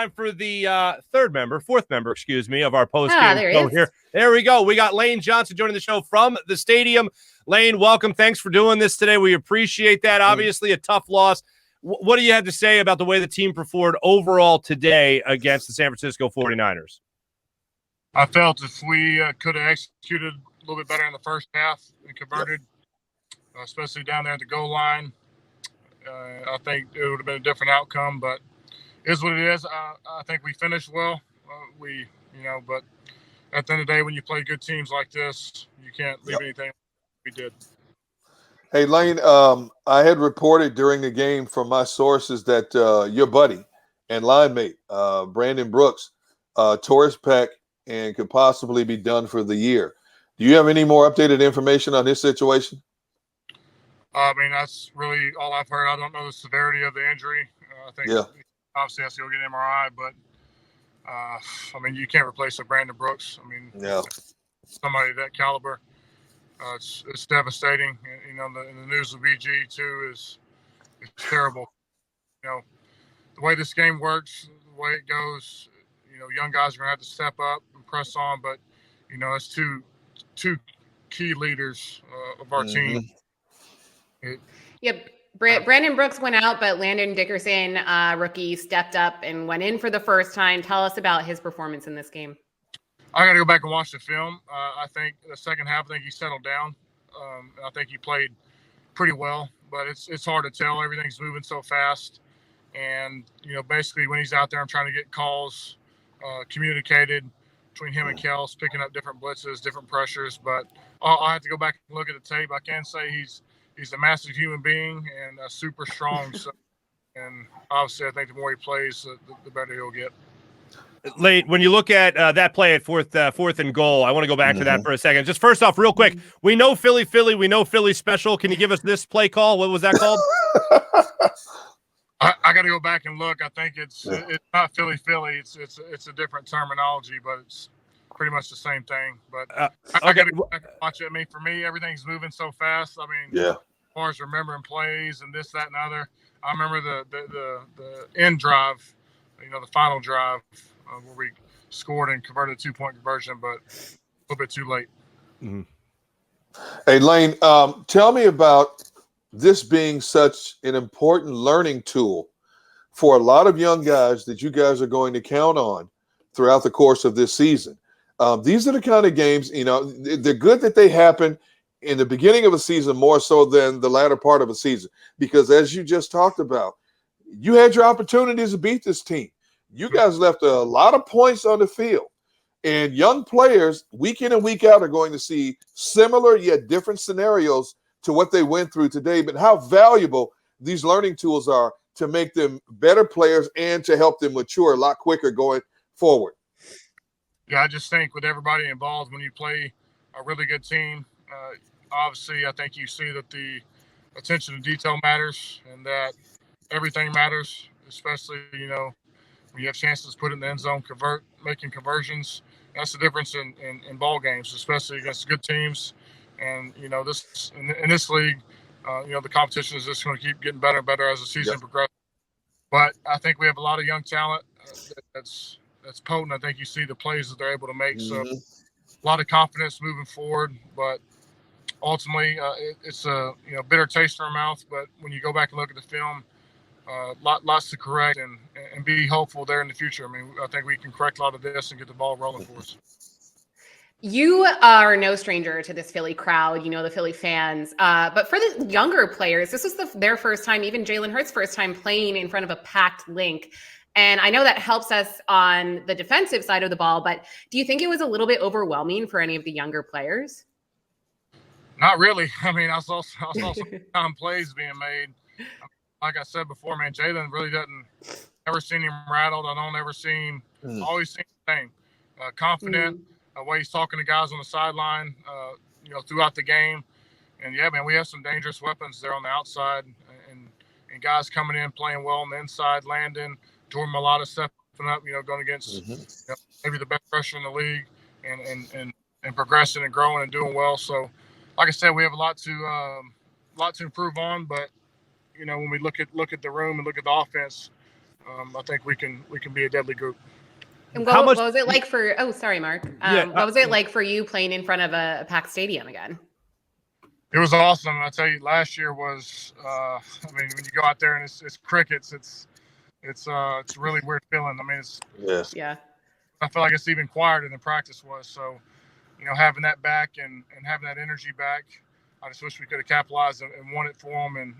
time for the fourth member, of our post game show here. There we go. We got Lane Johnson joining the show from the stadium. Lane, welcome. Thanks for doing this today. We appreciate that. Obviously, a tough loss. What do you have to say about the way the team performed overall today against the San Francisco 49ers? I felt if we could have executed a little bit better in the first half and converted, especially down there at the goal line, I think it would have been a different outcome. But it is what it is. I think we finished well. But at the end of the day, when you play good teams like this, you can't leave anything we did. Hey, Lane, I had reported during the game from my sources that your buddy and line mate, Brandon Brooks, tore his pec and could possibly be done for the year. Do you have any more updated information on this situation? I mean, that's really all I've heard. I don't know the severity of the injury. I think obviously has to go get an MRI, but you can't replace a Brandon Brooks. Somebody of that caliber. It's devastating. The news of BG too is terrible. The way this game works, the way it goes, young guys are gonna have to step up and press on. But it's two key leaders of our team. Brandon Brooks went out, but Landon Dickerson, rookie, stepped up and went in for the first time. Tell us about his performance in this game. I got to go back and watch the film. I think the second half, he settled down. I think he played pretty well, but it's hard to tell. Everything's moving so fast. And, basically when he's out there, I'm trying to get calls communicated between him and Kels, picking up different blitzes, different pressures. But I'll have to go back and look at the tape. I can say he's a massive human being and super strong. And obviously I think the more he plays, the better he'll get. Late, when you look at that play at fourth and goal, I want to go back to that for a second. Just first off, real quick, we know Philly. We know Philly special. Can you give us this play call? What was that called? I got to go back and look. I think it's not Philly. It's a different terminology, but it's pretty much the same thing. But I got to go back and watch it. I mean, for me, everything's moving so fast. I mean, as far as remembering plays and this, that, and other, I remember the end drive, the final drive. Where we scored and converted a 2-point conversion, but a little bit too late. Mm-hmm. Hey, Lane, tell me about this being such an important learning tool for a lot of young guys that you guys are going to count on throughout the course of this season. These are the kind of games, they're good that they happen in the beginning of a season more so than the latter part of a season, because as you just talked about, you had your opportunities to beat this team. You guys left a lot of points on the field, and young players week in and week out are going to see similar yet different scenarios to what they went through today, but how valuable these learning tools are to make them better players and to help them mature a lot quicker going forward. Yeah, I just think with everybody involved, when you play a really good team, obviously I think you see that the attention to detail matters and that everything matters, especially, when you have chances to put it in the end zone, making conversions. That's the difference in ball games, especially against good teams. And, this in this league, the competition is just going to keep getting better and better as the season progresses. But I think we have a lot of young talent that's potent. I think you see the plays that they're able to make. So a lot of confidence moving forward. But ultimately, it's a bitter taste in our mouth. But when you go back and look at the film, lots to correct and be hopeful there in the future. I mean, I think we can correct a lot of this and get the ball rolling for us. You are no stranger to this Philly crowd, the Philly fans. But for the younger players, this was their first time, even Jalen Hurts' first time playing in front of a packed Link. And I know that helps us on the defensive side of the ball, but do you think it was a little bit overwhelming for any of the younger players? Not really. I mean, I saw some plays being made. Like I said before, man, Jalen really never seen him rattled. I don't ever see him, always seen the same. Confident, the way he's talking to guys on the sideline, throughout the game. And yeah, man, we have some dangerous weapons there on the outside and guys coming in, playing well on the inside, Landon, Jordan Mailata stepping up, going against maybe the best rusher in the league and progressing and growing and doing well. So like I said, we have a lot to improve on, but when we look at the room and look at the offense, I think we can be a deadly group. And How much- what was it like for? Oh, sorry, Mark. What was it like for you playing in front of a packed stadium again? It was awesome. I tell you, last year was. I mean, when you go out there and it's crickets, it's a really weird feeling. I mean, Yeah. I feel like it's even quieter than practice was. So, having that back and having that energy back, I just wish we could have capitalized and won it for them, and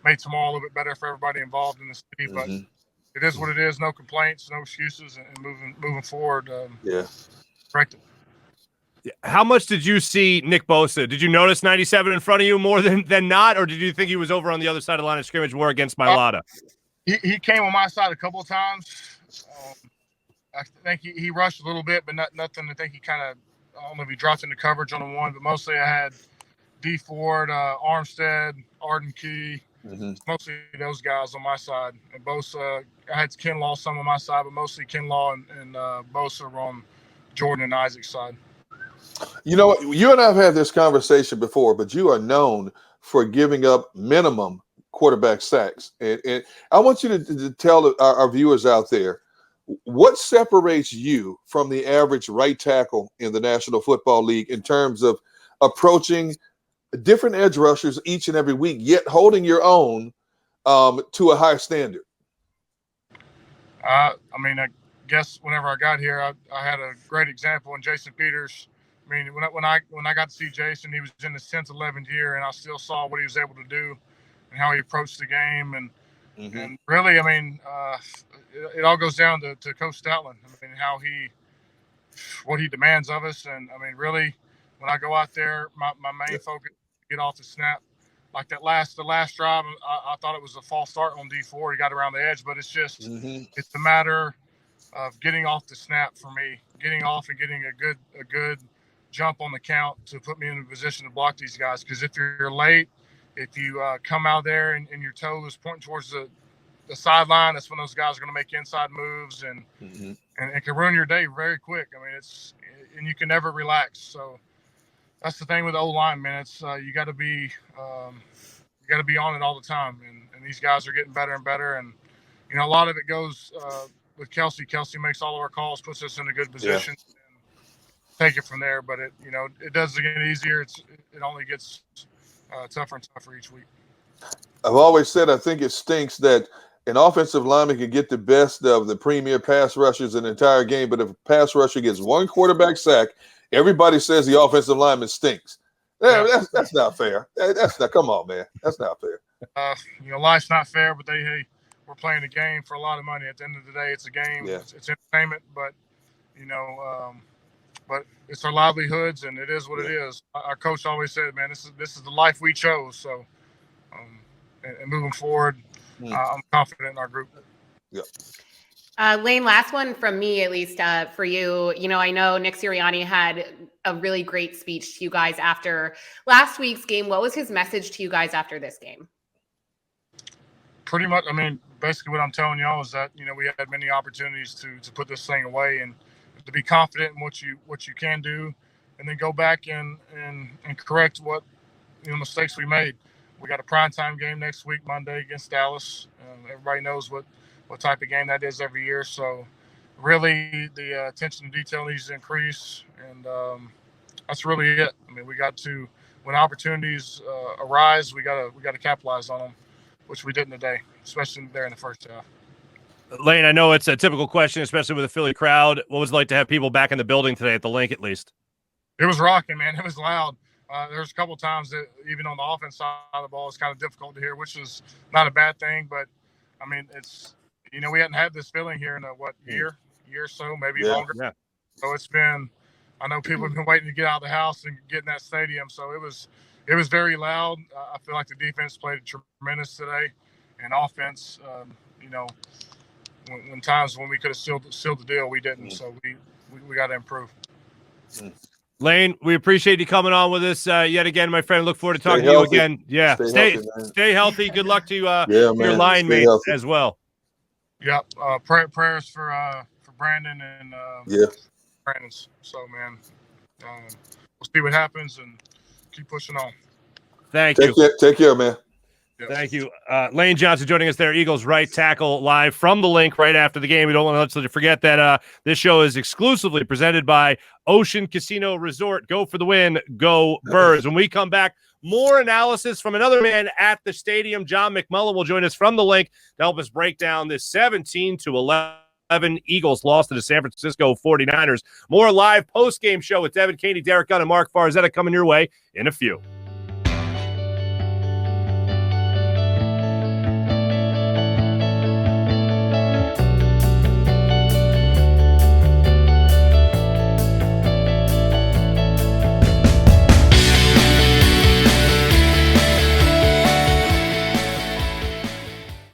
made tomorrow a little bit better for everybody involved in the city. But it is what it is. No complaints, no excuses, and moving forward. Correct it. How much did you see Nick Bosa? Did you notice 97 in front of you more than not, or did you think he was over on the other side of the line of scrimmage more against Mailata? He came on my side a couple of times. I think he rushed a little bit, but nothing. I think he kind of, I don't know if he dropped into coverage on the one, but mostly I had D Ford, Armstead, Arden Key, mostly those guys on my side. And Bosa, I had Kinlaw some on my side, but mostly Kinlaw and Bosa were on Jordan and Isaac's side. You know what? You and I have had this conversation before, but you are known for giving up minimum quarterback sacks. And I want you to tell our viewers out there, what separates you from the average right tackle in the National Football League in terms of approaching different edge rushers each and every week, yet holding your own to a high standard? I mean, I guess whenever I got here, I had a great example in Jason Peters. I mean, when I got to see Jason, he was in his 10th, 11th year, and I still saw what he was able to do and how he approached the game. And really, I mean, it all goes down to Coach Stoutland. I mean, what he demands of us. And I mean, really, when I go out there, my main focus is to get off the snap. Like the last drive, I thought it was a false start on D4. He got around the edge, but it's just it's a matter of getting off the snap for me, getting off and getting a good jump on the count to put me in a position to block these guys. Because if you're late, if you come out there and your toe is pointing towards the sideline, that's when those guys are going to make inside moves, and it can ruin your day very quick. I mean, and you can never relax. So that's the thing with the O-line, man. It's you got to be on it all the time, and these guys are getting better and better. And a lot of it goes with Kelsey. Kelsey makes all of our calls, puts us in a good position. Yeah. Take it from there, but it doesn't get easier. It only gets tougher and tougher each week. I've always said I think it stinks that an offensive lineman can get the best of the premier pass rushers in the entire game, but if a pass rusher gets one quarterback sack, everybody says the offensive lineman stinks. Yeah, that's not fair. That's not. Come on, man. That's not fair. Life's not fair, but we're playing a game for a lot of money. At the end of the day, it's a game. Yeah. It's entertainment, but but it's our livelihoods, and it is what it is. Our coach always said, "Man, this is the life we chose." So, and moving forward, I'm confident in our group. Yeah. Lane, last one from me, at least for you. I know Nick Sirianni had a really great speech to you guys after last week's game. What was his message to you guys after this game? Pretty much, I mean, basically what I'm telling y'all is that, we had many opportunities to put this thing away and to be confident in what you can do, and then go back and correct what mistakes we made. We got a primetime game next week, Monday, against Dallas. Everybody knows what type of game that is every year. So really the attention to detail needs to increase, and that's really it. I mean, we got to, when opportunities arise, we got to capitalize on them, which we didn't today, especially there in the first half. Lane, I know it's a typical question, especially with a Philly crowd. What was it like to have people back in the building today at the Link, at least? It was rocking, man. It was loud. There's a couple of times that even on the offense side of the ball, it's kind of difficult to hear, which is not a bad thing. But, I mean, it's, we hadn't had this feeling here in a, year or so, maybe longer. Yeah. So it's been, I know people have been waiting to get out of the house and get in that stadium. So it was very loud. I feel like the defense played tremendous today, and offense, when times when we could have sealed the deal, we didn't. So we got to improve. Lane, we appreciate you coming on with us yet again, my friend. Look forward to talking to you again. Yeah, stay healthy. Good luck to your line mates as well. Yep. Prayers for Brandon and Brandon's. So, man, we'll see what happens and keep pushing on. Thank you. Take care, man. Thank you. Lane Johnson joining us there, Eagles right tackle, live from the link right after the game. We don't want to let you forget that this show is exclusively presented by Ocean Casino Resort. Go for the win. Go Birds. When we come back, more analysis from another man at the stadium. John McMullen will join us from the link to help us break down this 17-11 Eagles loss to the San Francisco 49ers. More live post-game show with Devin Caney, Derek Gunn, and Mark Farzetta coming your way in a few.